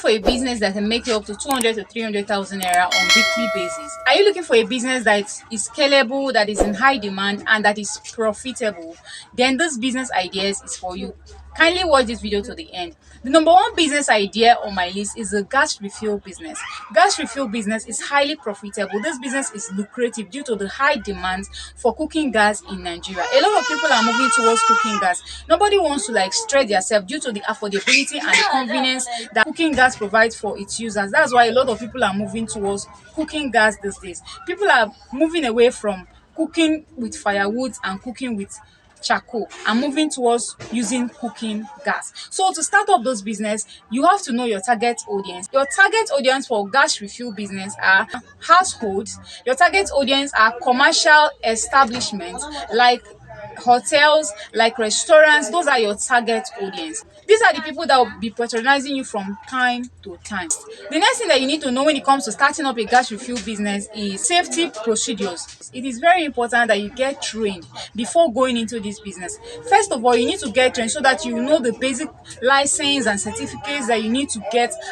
for a business that can make you up to 200 to 300,000 naira on weekly basis? Are you looking for a business that is scalable, that is in high demand, and that is profitable? Then this business ideas is for you. Kindly watch this video to the end. The number one business idea on my list is the gas refill business. Gas refill business is highly profitable. This business is lucrative due to the high demand for cooking gas in Nigeria. A lot of people are moving towards cooking gas. Nobody wants to stress themselves due to the affordability and the convenience that cooking gas provides for its users. That's why a lot of people are moving towards cooking gas these days. People are moving away from cooking with firewood and cooking with charcoal and moving towards using cooking gas. So to start up those business, you have to know your target audience. Your target audience for gas refill business are households. Your target audience are commercial establishments like hotels, like restaurants. Those are your target audience. These are the people that will be patronizing you from time to time. The next thing that you need to know when it comes to starting up a gas refill business is safety procedures. It is very important that you get trained before going into this business. First of all, you need to get trained so that you know the basic license and certificates that you need to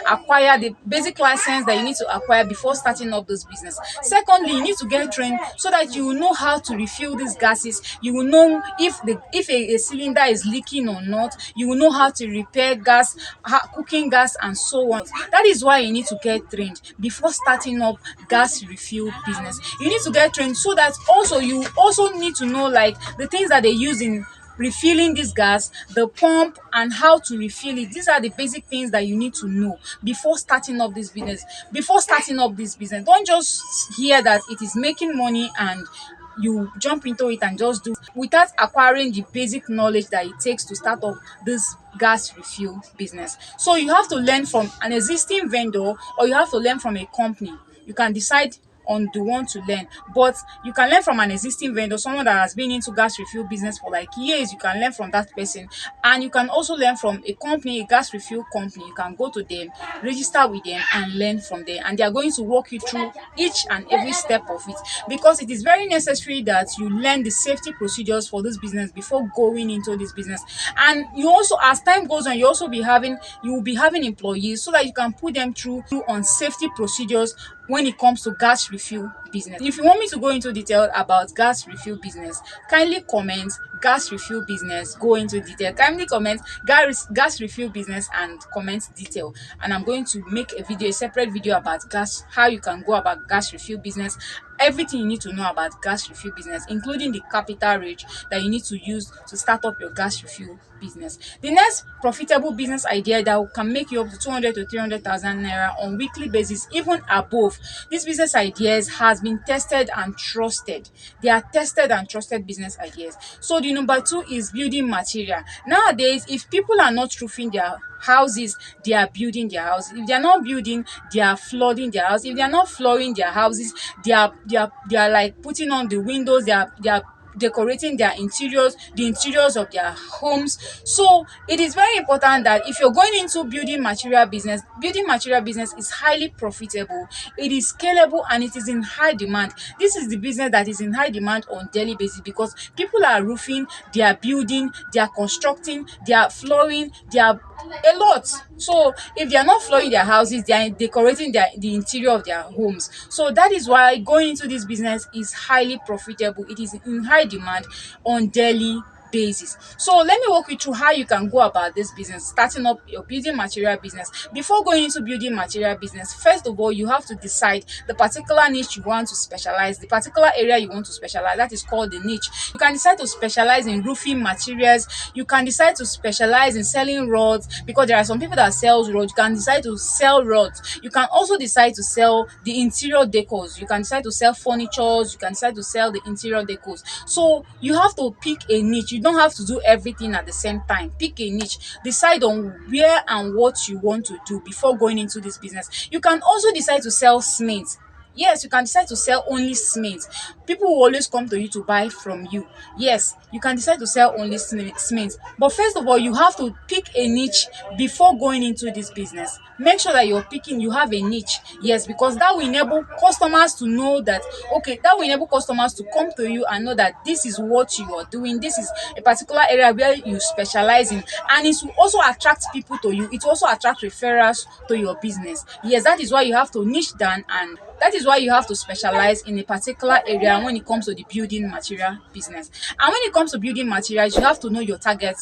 acquire the basic license that you need to acquire before starting up this business. Secondly, you need to get trained so that you will know how to refill these gases. You will know if a cylinder is leaking or not. You will know how to repair gas, cooking gas, and so on. That is why you need to get trained before starting up gas refill business. You need to get trained so that you also need to know the things that they use in refilling this gas, the pump, and how to refill it. These are the basic things that you need to know before starting up this business. Don't just hear that it is making money and you jump into it and just do without acquiring the basic knowledge that it takes to start up this gas refill business. So you have to learn from an existing vendor, or you have to learn from a company. You can decide on the one to learn, but you can learn from an existing vendor, someone that has been into gas refill business for years. You can learn from that person, and you can also learn from a company, a gas refill company. You can go to them, register with them, and learn from them, and they are going to walk you through each and every step of it, because it is very necessary that you learn the safety procedures for this business before going into this business. And you also, as time goes on, you will be having employees so that you can put them through on safety procedures when it comes to gas refill business. If you want me to go into detail about gas refill business, kindly comment gas refill business, go into detail. Kindly comment gas refill business and comment detail, and I'm going to make a separate video about how you can go about gas refill business, everything you need to know about gas refill business, including the capital range that you need to use to start up your gas refill business. The next profitable business idea that can make you up to 200 to 300,000 naira on weekly basis, even above. These business ideas has been tested and trusted. They are tested and trusted business ideas. So the number two is building material. Nowadays, if people are not roofing their houses, they are building their houses. If they are not building, they are flooding their house. If they are not flooring their houses, they are putting on the windows. They are decorating the interiors of their homes. So it is very important that if you're going into building material business is highly profitable, it is scalable, and it is in high demand. This is the business that is in high demand on daily basis, because people are roofing, they are building, they are constructing, they are flooring, they are a lot. So if they are not flooring their houses, they are decorating the interior of their homes. So that is why going into this business is highly profitable. It is in high demand on daily basis. So let me walk you through how you can go about this business, starting up your building material business. Before going into building material business, first of all, you have to decide the particular niche you want to specialize, the particular area you want to specialize. That is called the niche. You can decide to specialize in roofing materials. You can decide to specialize in selling rods, because there are some people that sell rods. You can decide to sell rods. You can also decide to sell the interior decors. You can decide to sell furnitures. You can decide to sell the interior decors. So you have to pick a niche. You don't have to do everything at the same time. Pick a niche. Decide on where and what you want to do before going into this business. You can also decide to sell cement. Yes, you can decide to sell only cement. People will always come to you to buy from you. Yes, you can decide to sell only cement. But first of all, you have to pick a niche before going into this business. Make sure that you have a niche. Yes, because that will enable customers to know that, okay, that will enable customers to come to you and know that this is what you are doing. This is a particular area where you specialize in, and it will also attract people to you. It will also attract referrals to your business. Yes, that is why you have to niche down, and that is why you have to specialize in a particular area when it comes to the building material business. And when it comes to building materials, you have to know your target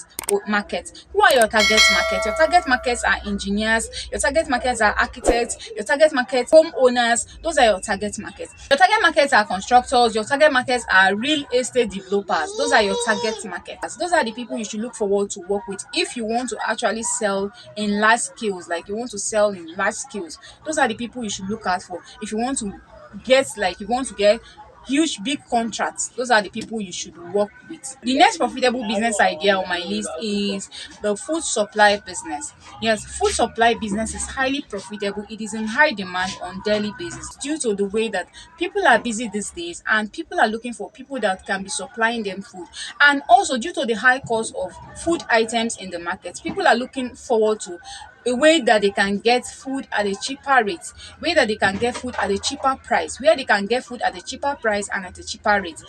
market. Who are your target market? Your target markets are engineers, your target markets are architects, your target markets homeowners. Those are your target markets. Your target markets are constructors, your target markets are real estate developers. Those are your target markets. Those are the people you should look forward to work with if you want to actually sell in large scales, like you want to sell in large scales. Those are the people you should look out for if you want to get huge big contracts. Those are the people you should work with. The next profitable business idea on my list is the food supply business. Yes, food supply business is highly profitable. It is in high demand on daily basis due to the way that people are busy these days and people are looking for people that can be supplying them food. And also due to the high cost of food items in the market, people are looking forward to a way that they can get food at a cheaper rate, way that they can get food at a cheaper price, where they can get food at a cheaper price and at a cheaper rate.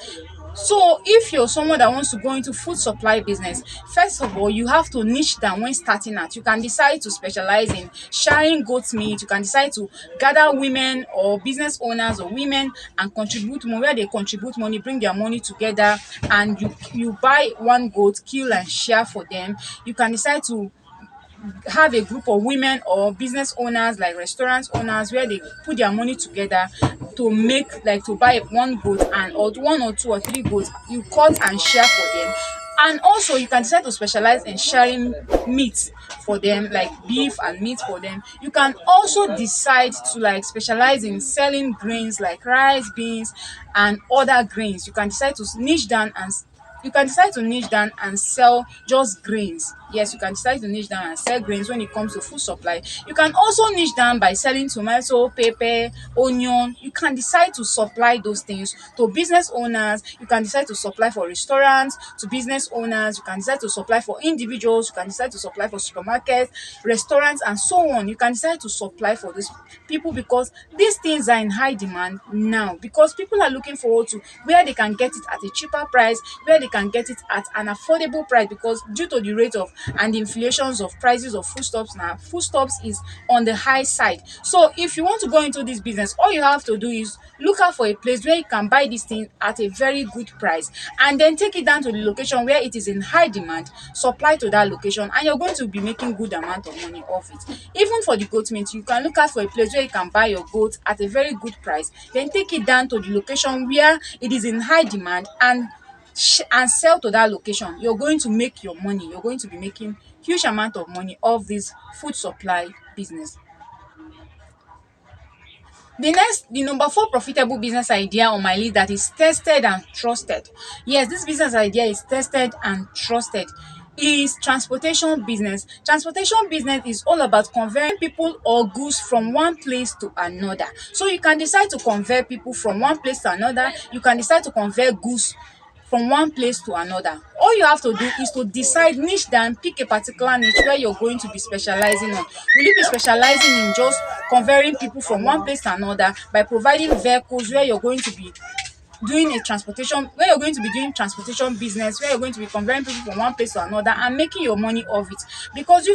So if you're someone that wants to go into food supply business, first of all, you have to niche down when starting out. You can decide to specialize in sharing goat meat. You can decide to gather women or business owners or women and contribute money, where they contribute money, bring their money together, and you buy one goat, kill and share for them. You can decide to have a group of women or business owners, like restaurant owners, where they put their money together to make, like, to buy one goat, and or one or two or three goats, you cut and share for them. And also you can decide to specialize in sharing meat for them, like beef and meat for them. You can also decide to like specialize in selling grains like rice, beans and other grains. You can decide to niche down and sell just grains. Yes, you can decide to niche down and sell grains when it comes to food supply. You can also niche down by selling tomato, pepper, onion. You can decide to supply those things to business owners. You can decide to supply for restaurants, to business owners. You can decide to supply for individuals. You can decide to supply for supermarkets, restaurants, and so on. You can decide to supply for these people because these things are in high demand now, because people are looking forward to where they can get it at a cheaper price, where they can get it at an affordable price, because due to the rate of and the inflations of prices of foodstuffs now, foodstuffs is on the high side. So if you want to go into this business, all you have to do is look out for a place where you can buy this thing at a very good price, and then take it down to the location where it is in high demand, supply to that location, and you're going to be making good amount of money off it. Even for the goat meat, you can look out for a place where you can buy your goat at a very good price, then take it down to the location where it is in high demand, and sell to that location. You're going to make your money. You're going to be making huge amount of money off this food supply business. The number four profitable business idea on my list that is tested and trusted. Yes, this business idea is tested and trusted. Is transportation business. Transportation business is all about conveying people or goods from one place to another. So you can decide to convey people from one place to another. You can decide to convey goods from one place to another. All you have to do is to decide niche down, pick a particular niche where you're going to be specializing on. Will you be specializing in just conveying people from one place to another by providing vehicles, where you're going to be doing transportation business, where you're going to be conveying people from one place to another and making your money off it? Because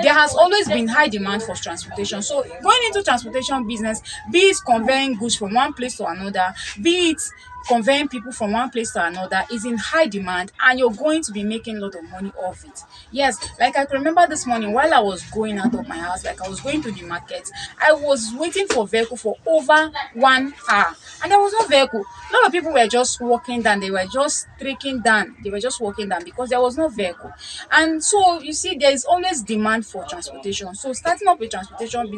there has always been high demand for transportation. So going into transportation business, be it conveying goods from one place to another, be it conveying people from one place to another, is in high demand, and you're going to be making a lot of money off it. Yes, like I can remember this morning while I was going out of my house, like I was going to the market, I was waiting for vehicle for over 1 hour, and there was no vehicle. A lot of people were just walking down, they were just trekking down, they were just walking down because there was no vehicle. And so you see, there is always demand for transportation. So starting up transportation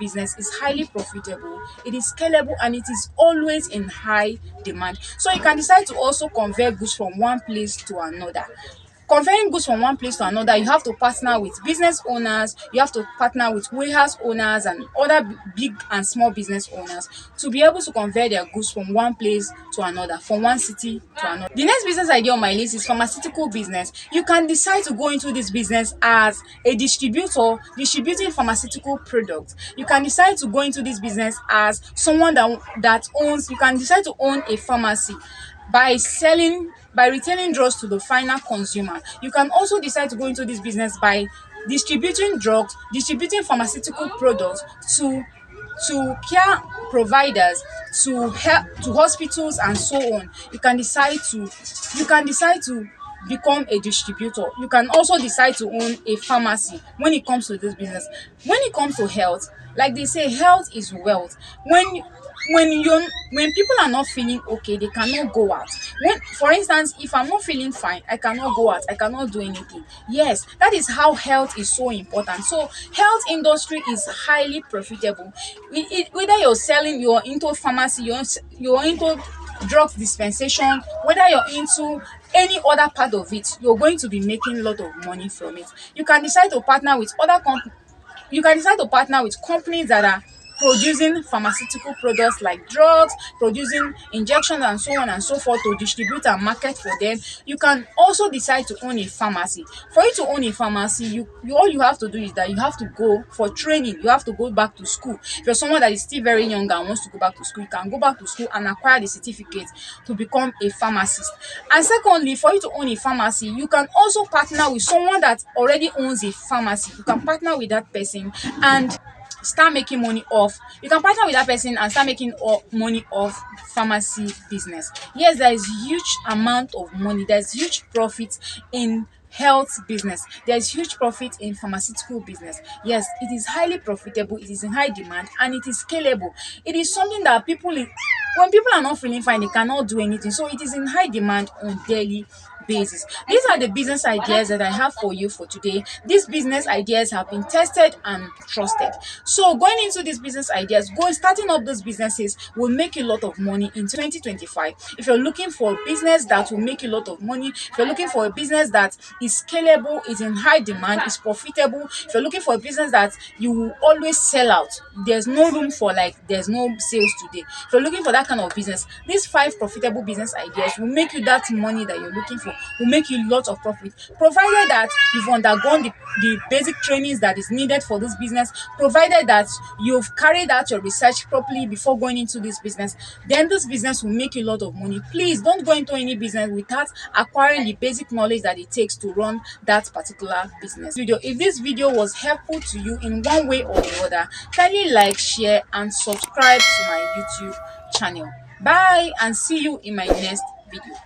business is highly profitable, it is scalable, and it is always in high demand. So you can decide to also convert goods from one place to another. conveying goods from one place to another, you have to partner with business owners, you have to partner with warehouse owners and other big and small business owners to be able to convey their goods from one place to another, from one city to another. The next business idea on my list is pharmaceutical business. You can decide to go into this business as a distributor, distributing pharmaceutical products. You can decide to go into this business as someone that owns, you can decide to own a pharmacy by retailing drugs to the final consumer. You can also decide to go into this business by distributing drugs, distributing pharmaceutical products to care providers, to help, to hospitals and so on. You can decide to become a distributor. You can also decide to own a pharmacy when it comes to this business. When it comes to health, like they say, health is wealth. When people are not feeling okay, they cannot go out. When, for instance, if I'm not feeling fine, I cannot go out, I cannot do anything. Yes, that is how health is so important. So health industry is highly profitable. Whether you're into pharmacy, you're into drugs dispensation, whether you're into any other part of it, you're going to be making a lot of money from it. You can decide to partner with other companies. You can decide to partner with companies that are producing pharmaceutical products like drugs, producing injections and so on and so forth, to distribute and market for them. You can also decide to own a pharmacy. For you to own a pharmacy, you all you have to do is that you have to go for training. You have to go back to school. If you're someone that is still very young and wants to go back to school, you can go back to school and acquire the certificate to become a pharmacist. And secondly, for you to own a pharmacy, you can also partner with someone that already owns a pharmacy. You can partner with that person and start making money off you can partner with that person and start making money off pharmacy business. Yes, there is huge amount of money, there's huge profit in health business, there's huge profit in pharmaceutical business. Yes, it is highly profitable, it is in high demand, and it is scalable. It is something that when people are not feeling fine, they cannot do anything, so it is in high demand on daily basis. These are the business ideas that I have for you for today. These business ideas have been tested and trusted. So going into these business ideas, starting up those businesses will make you a lot of money in 2025. If you're looking for a business that will make you a lot of money, if you're looking for a business that is scalable, is in high demand, is profitable, if you're looking for a business that you will always sell out, there's no room for there's no sales today. If you're looking for that kind of business, these 5 profitable business ideas will make you that money that you're looking for, will make you lots of profit, provided that you've undergone the basic trainings that is needed for this business, provided that you've carried out your research properly before going into this business. Then this business will make you a lot of money. Please don't go into any business without acquiring the basic knowledge that it takes to run that particular business. If this video was helpful to you in one way or the other, kindly like, share and subscribe to my YouTube channel. Bye, and see you in my next video.